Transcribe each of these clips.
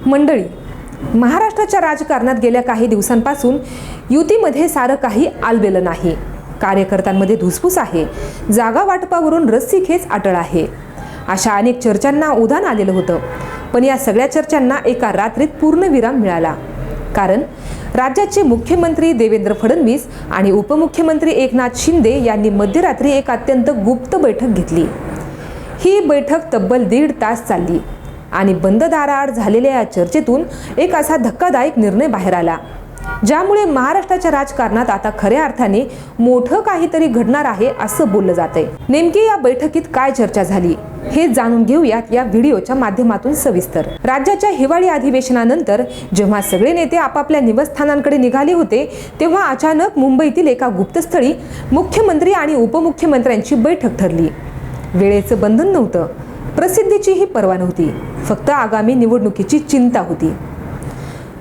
मंडळी, महाराष्ट्राच्या राजकारणात गेल्या काही दिवसांपासून युतीमध्ये सारं काही आलबेलं नाही. कार्यकर्त्यांमध्ये धुसफूस आहे. जागा वाटपावरून रस्सीखेच अटळ आहे. अशा अनेक चर्चांना उधाण आलेलं होतं. पण या सगळ्या चर्चांना एका रात्रीत पूर्णविराम मिळाला. कारण राज्याचे मुख्यमंत्री देवेंद्र फडणवीस आणि उपमुख्यमंत्री एकनाथ शिंदे यांनी मध्यरात्री एक अत्यंत गुप्त बैठक घेतली. ही बैठक तब्बल 1.5 तास चालली आणि बंद दाराआड झालेल्या या चर्चेतून एक असा धक्कादायक निर्णय बाहेर आला, ज्यामुळे महाराष्ट्राच्या राजकारणात आता खऱ्या अर्थाने मोठं काहीतरी घडणार आहे असं बोललं जातंय. नेमकी या बैठकीत काय चर्चा झाली हे जाणून घेऊयात या व्हिडिओच्या माध्यमातून सविस्तर. राज्याच्या हिवाळी अधिवेशनानंतर जेव्हा सगळे नेते आपापल्या निवासस्थानांकडे निघाले होते, तेव्हा अचानक मुंबईतील एका गुप्तस्थळी मुख्यमंत्री आणि उपमुख्यमंत्र्यांची बैठक ठरली. वेळेचं बंधन नव्हतं, प्रसिद्धीचीही पर्वा नव्हती, फक्त आगामी निवडणुकीची चिंता होती.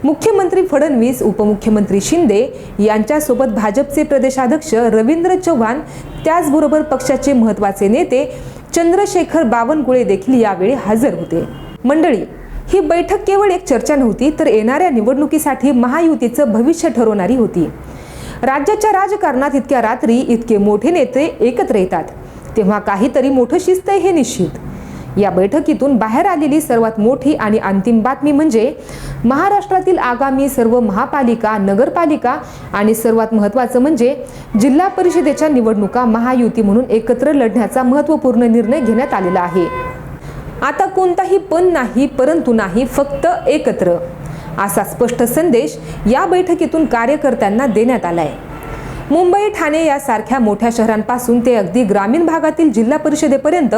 मुख्यमंत्री फडणवीस, उपमुख्यमंत्री शिंदे यांच्यासोबत भाजपचे प्रदेशाध्यक्ष रवींद्र चव्हाण, त्याचबरोबर पक्षाचे महत्त्वाचे नेते चंद्रशेखर बावनकुळे देखील यावेळी हजर होते. मंडळी, ही बैठक केवळ एक चर्चा नव्हती, तर येणाऱ्या निवडणुकीसाठी महायुतीचं भविष्य ठरवणारी होती. राज्याच्या राजकारणात इतक्या रात्री इतके मोठे नेते एकत्र येतात तेव्हा काहीतरी मोठं शिजतंय हे निश्चित. या बैठकीतून बाहेर आलेली सर्वात मोठी आणि अंतिम बातमी म्हणजे महाराष्ट्रातील आगामी सर्व महापालिका, नगरपालिका आणि सर्वात महत्त्वाचं म्हणजे जिल्हा परिषदेच्या निवडणुका महायुती म्हणून एकत्र लढण्याचा महत्त्वपूर्ण निर्णय घेण्यात आलेला आहे. आता कोणताही पण नाही, परंतु नाही, फक्त एकत्र, असा स्पष्ट संदेश या बैठकीतून कार्यकर्त्यांना देण्यात आलाय. मुंबई, ठाणे यासारख्या मोठ्या शहरांपासून ते अगदी ग्रामीण भागातील जिल्हा परिषदेपर्यंत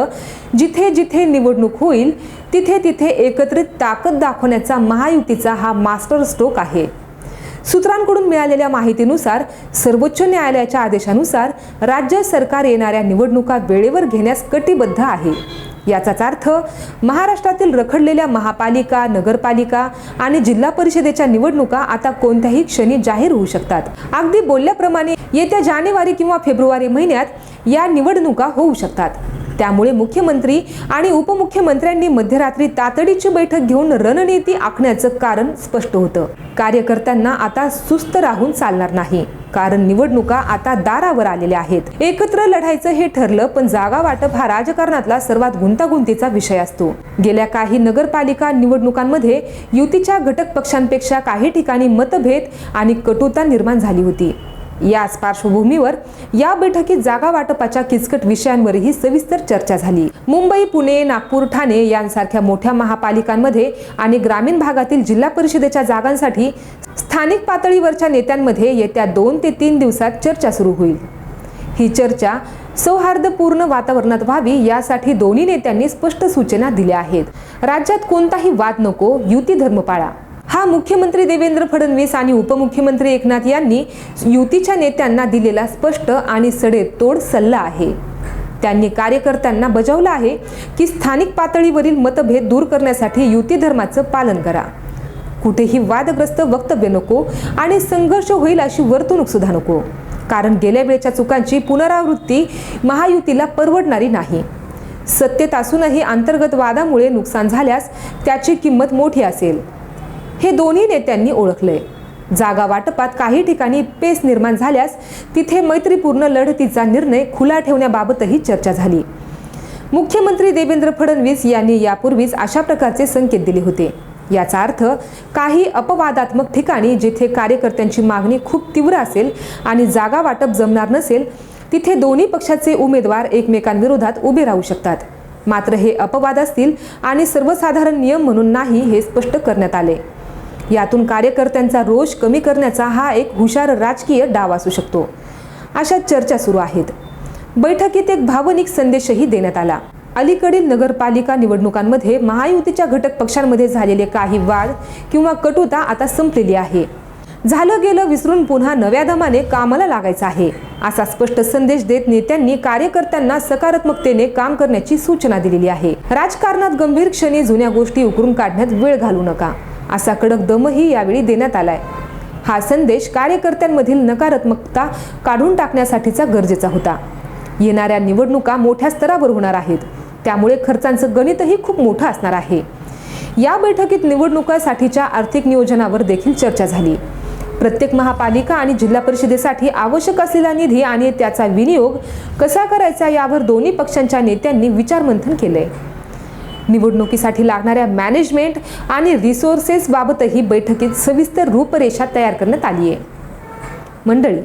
जिथे जिथे निवडणूक होईल तिथे तिथे एकत्रित ताकद दाखवण्याचा महायुतीचा हा मास्टर स्ट्रोक आहे. सूत्रांकडून मिळालेल्या माहितीनुसार सर्वोच्च न्यायालयाच्या आदेशानुसार राज्य सरकार येणाऱ्या निवडणुका वेळेवर घेण्यास कटिबद्ध आहे. याचाच अर्थ महाराष्ट्रातील रखडलेल्या महापालिका, नगरपालिका आणि जिल्हा परिषदेच्या निवडणुका आता कोणत्याही क्षणी जाहीर होऊ शकतात. अगदी बोलल्याप्रमाणे येत्या जानेवारी किंवा फेब्रुवारी महिन्यात या निवडणुका होऊ शकतात. त्यामुळे मुख्यमंत्री आणि उपमुख्यमंत्र्यांनी मध्यरात्री तातडीची बैठक घेऊन रणनीती आखण्याचं कारण स्पष्ट होतं. कार्यकर्त्यांना आता सुस्त राहून चालणार नाही, कारण निवडणुका आता दारावर आलेल्या आहेत. एकत्र लढायचं हे ठरलं, पण जागा वाटप हा राजकारणातला सर्वात गुंतागुंतीचा विषय असतो. गेल्या काही नगरपालिका निवडणुकांमध्ये युतीच्या घटक पक्षांपेक्षा काही ठिकाणी मतभेद आणि कटुता निर्माण झाली होती. याच पार्श्वभूमीवर या बैठकीत जागा वाटपाच्या किचकट विषयांवरही सविस्तर चर्चा झाली. मुंबई, पुणे, नागपूर, ठाणे यांसारख्या मोठ्या महापालिकांमध्ये आणि ग्रामीण भागातील जिल्हा परिषदेच्या जागांसाठी स्थानिक पातळीवरच्या नेत्यांमध्ये येत्या 2 ते 3 दिवसात चर्चा सुरू होईल. ही चर्चा सौहार्दपूर्ण वातावरणात व्हावी यासाठी दोन्ही नेत्यांनी स्पष्ट सूचना दिल्या आहेत. राज्यात कोणताही वाद नको, युती धर्म पाळा, हा मुख्यमंत्री देवेंद्र फडणवीस आणि उपमुख्यमंत्री एकनाथ यांनी युतीच्या नेत्यांना दिलेला स्पष्ट आणि सडेतोड सल्ला आहे. त्यांनी कार्यकर्त्यांना बजावलं आहे की स्थानिक पातळीवरील मतभेद दूर करण्यासाठी युती धर्माचं पालन करा. कुठेही वादग्रस्त वक्तव्य नको आणि संघर्ष होईल अशी वर्तणूक सुद्धा नको, कारण गेल्या वेळच्या चुकांची पुनरावृत्ती महायुतीला परवडणारी नाही. सत्तेत असूनही अंतर्गत वादामुळे नुकसान झाल्यास त्याची किंमत मोठी असेल, हे दोन्ही नेत्यांनी ओळखलंय. जागा वाटपात काही ठिकाणी पेच निर्माण झाल्यास तिथे मैत्रीपूर्ण लढतीचा निर्णय खुला ठेवण्याबाबतही चर्चा झाली. मुख्यमंत्री देवेंद्र फडणवीस यांनी यापूर्वीच अशा प्रकारचे संकेत दिले होते. याचा अर्थ काही अपवादात्मक ठिकाणी जिथे कार्यकर्त्यांची मागणी खूप तीव्र असेल आणि जागा वाटप जमणार नसेल, तिथे दोन्ही पक्षाचे उमेदवार एकमेकांविरोधात उभे राहू शकतात. मात्र हे अपवाद असतील आणि सर्वसाधारण नियम म्हणून नाही, हे स्पष्ट करण्यात आले. यातून कार्यकर्त्यांचा रोष कमी करण्याचा हा एक हुशार राजकीय डाव असू शकतो, अशा चर्चा सुरू आहेत. बैठकीत एक भावनिक संदेशही देण्यात आला. अलीकडील नगरपालिका निवडणुकांमध्ये महायुतीच्या घटक पक्षांमध्ये झालेले काही वाद किंवा कटुता आता संपलेली आहे. झालं गेलं विसरून पुन्हा नव्या दमाने कामाला लागायचं आहे, असा स्पष्ट संदेश देत नेत्यांनी कार्यकर्त्यांना सकारात्मकतेने काम करण्याची सूचना दिलेली आहे. राजकारणात गंभीर क्षणी जुन्या गोष्टी उकरून काढण्यात वेळ घालू नका, असा कडक दमही यावेळी देण्यात आलाय. हा संदेश कार्यकर्त्यांमधील नकारात्मकता काढून टाकण्यासाठीचा गरजेचा होता. येणाऱ्या निवडणुका मोठ्या स्तरावर होणार आहेत, त्यामुळे खर्चांचं गणितही खूप मोठं असणार आहे. या बैठकीत निवडणुकांसाठीच्या आर्थिक नियोजनावर देखील चर्चा झाली। प्रत्येक महापालिका आणि जिल्हा परिषदेसाठी आवश्यक असलेला निधी आणि त्याचा विनियोग कसा करायचा यावर दोन्ही पक्षांच्या नेत्यांनी विचारमंथन केले। निवडणुकीसाठी लागणाऱ्या मॅनेजमेंट आणि रिसोर्सेस बाबतही बैठकीत सविस्तर रूपरेषा तयार करण्यात आली आहे। मंडळी,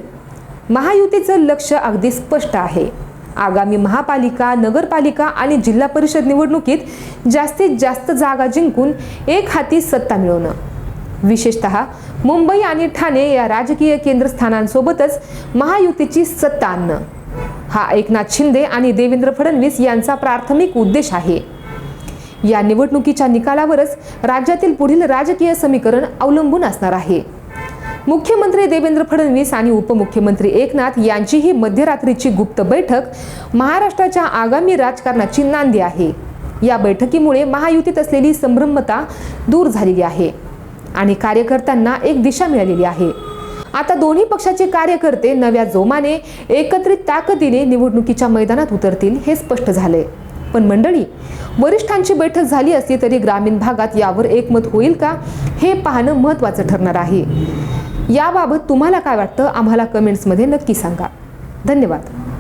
महायुतीचं लक्ष अगदी स्पष्ट आहे। आगामी महापालिका, नगरपालिका आणि जिल्हा परिषद निवडणुकीत जास्तीत जास्त जागा जिंकून एक हाती सत्ता मिळवणं, विशेषतः मुंबई आणि ठाणे या राजकीय केंद्रस्थानांसोबतच महायुतीची सत्ता आणणं, हा एकनाथ शिंदे आणि देवेंद्र फडणवीस यांचा प्राथमिक उद्देश आहे। या निवडणुकीच्या निकालावरच राज्यातील पुढील राजकीय समीकरण अवलंबून असणार आहे। मुख्यमंत्री देवेंद्र फडणवीस आणि उपमुख्यमंत्री एकनाथ यांची ही मध्यरात्रीची गुप्त बैठक महाराष्ट्राच्या आगामी राजकारणाची नांदी आहे। या बैठकीमुळे महायुतीत असलेली संभ्रमता दूर झालेली आहे आणि कार्यकर्त्यांना एक दिशा मिळालेली आहे। आता दोन्ही पक्षाचे कार्यकर्ते नव्या जोमाने, एकत्रित ताकदीने निवडणुकीच्या मैदानात उतरतील हे स्पष्ट झाले। पण मंडळी, वरिष्ठांची बैठक झाली असली तरी ग्रामीण भागात यावर एकमत होईल का हे पाहणं महत्त्वाचं ठरणार आहे। याबाबत तुम्हाला काय वाटतं आम्हाला कमेंट्समध्ये नक्की सांगा। धन्यवाद।